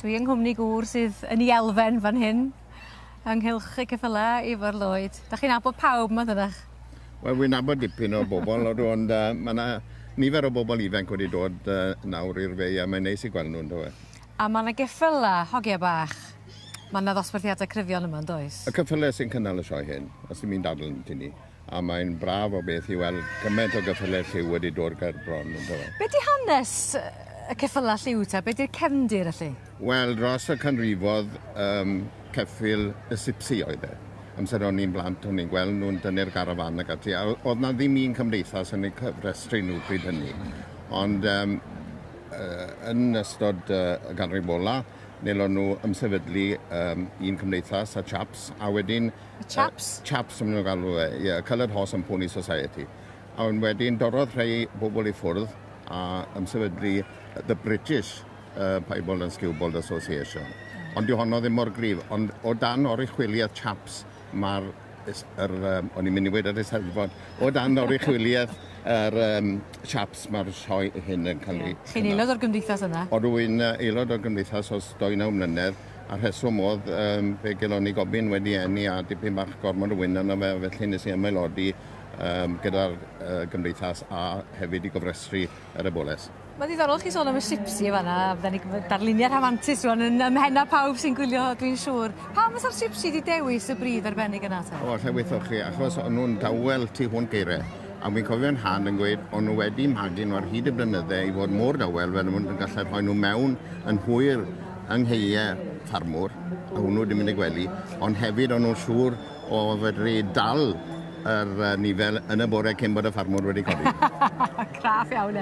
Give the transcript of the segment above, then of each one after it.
Dwi yng Nghwmni Gŵr sydd yn ei elfen fan hyn, ynghylch y ceffylau efo'r Lloyd. Da chi'n nabod pawb yma dydych? Wel, wy'n nabod dipyn o bobl, ond mae yna nifer o bobl ifanc wedi dod nawr i'r fei, a mae'n neis i gweld nhw'n dod. A mae yna geffylau, hogia bach. Mae yna ddosbarthiadau cryfion yma, yn does? Y cyffylau sy'n cynnal y sioe hyn, os ydym i'n dadl yn tynnu. A mae'n braf o beth i weld gymaint o gyffylau lliw wedi dod gyda'r bron yn dod. Be di hanes y ceffylau lliw ta? Be di'r cefndir allu? Wel, dros y canrifodd ceffyl y sipsi oedd e. Amser o'n i'n blant, o'n i'n gweld nhw'n dynnu'r garafan ac ati. Oedd na ddim un cymdeithas yn eu cyfrestru nhw pryd hynny. Ond yn ystod y ganrif ola, nelo nhw ymsefydlu un cymdeithas, a Chaps, a wedyn... Y Chaps? Chaps, yn nhw'n galw e, Coloured Horse and Pony Society. A wedyn dorodd rhai bobl i ffwrdd a ymsefydlu the British Piebald and Skewbald Association. Ond di honno ddim mor grif, ond o dan oruchwyliaeth Chaps, mae'r... o'n i'n mynd i wedi ar Eisteddfod, o dan oruchwyliaeth Chaps mae'r sioe hyn yn cael ei... Chi'n aelod o'r gymdeithas yna? O rwy'n aelod o'r gymdeithas os 2 mlynedd, a'r rheswm oedd fe gelon ni gobyn wedi enni a dipyn bach gormod o wyn yna fe, felly nes i ymaelodi gyda'r gymdeithas a hefyd i gofrestru yr eboles. Mae'n ddiddorol chi sôn am y sipsi fan'na, fydden ni darluniau rhamantus rwan yn ymhenna pawb sy'n gwylio, dwi'n siŵr. Pam fysa'r sipsi wedi dewis y bryd arbennig yna ta? O, lle weithoch chi, achos o'n nhw'n dawel tu hwn geiriau. A fi'n cofio'n Han yn gweud, o'n nhw wedi magu nhw ar hyd y blynyddau i fod mor dawel, fel nhw'n gallu rhoi nhw mewn yn hwyr yng ngheiau ffarmwr, a hwnnw wedi mynd i gwely, ond hefyd o'n nhw'n siŵr o fedru dal yr nifel yn y bore cyn bod y ffarmwr wedi codi. Craff iawn.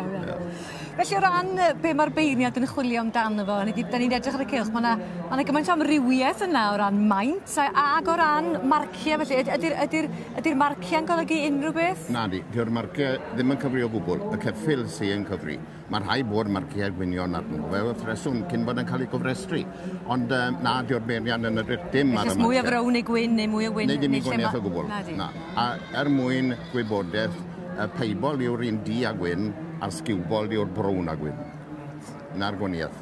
Felly o ran be mae'r beirniad yn chwilio amdano fo, da ni'n edrych ar y cylch, mae yna gymaint o amrywiaeth yna o ran maint, ag o ran marciau, felly ydy'r marciau'n golygu unrhyw beth? Na di, dyw'r marciau ddim yn cyfri o gwbl, y ceffyl sy'n cyfri. Mae'n rhai bod marciau gwynion arno, fe wrth reswm cyn bod yn cael ei gofrestru. Ond na, dyw'r beirniad yn edrych dim ar y marciau. Mwy o frown neu gwyn neu mwy o wyn? Neu dim i gwaniaeth o gwbl. Na. A mwyn gwybodaeth, y peibol yw'r un di a gwyn, a'r sgiwbol yw'r brown a gwyn. Na'r gwaniaeth.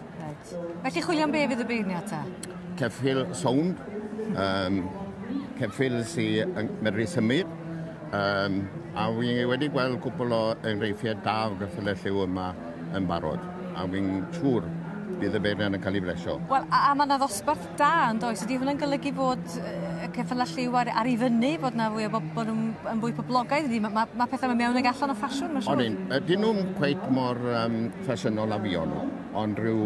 Felly chwilio am be fydd y beirniad ta? Ceffyl sownd, ceffyl sy'n medru symud, a wy'n wedi gweld cwpl o enghreiffau da o geffylau lliw yma yn barod. A wy'n siŵr bydd y beirniad yn cael ei bresio. Wel, a mae yna ddosbarth da yn does? Ydy hwnna'n golygu bod y ceffylau lliw ar ei fyny, bod yna fwy o bod nhw'n fwy poblogaidd? Mae pethau mewn ag allan o ffasiwn, mae'n siŵr? Dyn nhw'n cweit mor ffasiynol a fi o'n nhw, ond rhyw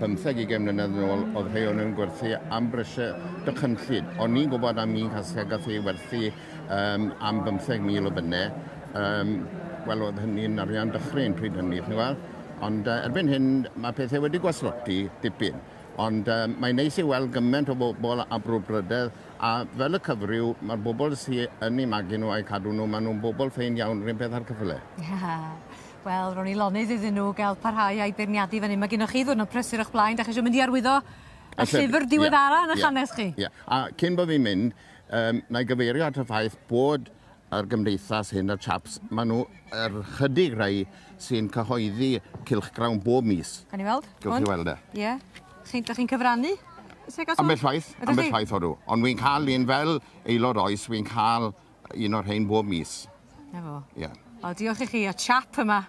15-20 mlynedd yn ôl oedd rhai o'n nhw'n gwerthu am brysiau dychynllid. O'n i'n gwybod am un casau gath ei werthu am 15,000 o bynnau. Wel, oedd hynny'n arian dychryn pryd hynny, chi'n gweld? Ond erbyn hyn, mae pethau wedi gwaslotti dipyn. Ond mae'n neis i weld gymaint o bobl a brwdfrydedd, a fel y cyfryw, mae'r bobl sy'n yn ei magu nhw a'i cadw nhw, maen nhw'n bobl ffein iawn rhywun peth ar cyffylau. Wel, ro'n i lonydd iddyn nhw gael parhau a'i beirniadu fan hyn. Mae gennych chi ddwrn o prysur o'ch blaen, da chi eisiau mynd i arwyddo y llyfr diweddara yn eich hanes chi? A cyn bod fi'n mynd, na i gyfeirio at y ffaith bod yr gymdeithas hyn, y Chaps, maen nhw chydig rai sy'n cyhoeddi cylchgrawn bob mis. Can i weld? Gwch chi weld e? Ie. Da chi'n cyfrannu? Ambell waith o rw. Ond wy'n cael un fel aelod oes, wy'n cael un o'r rhain bob mis. Efo? Ie. O, diolch i chi, o chap yma,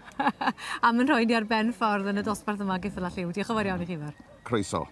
am yn rhoi ni ar ben ffordd yn y dosbarth yma geffylau lliw. Diolch yn fawr iawn i chi fawr. Croeso.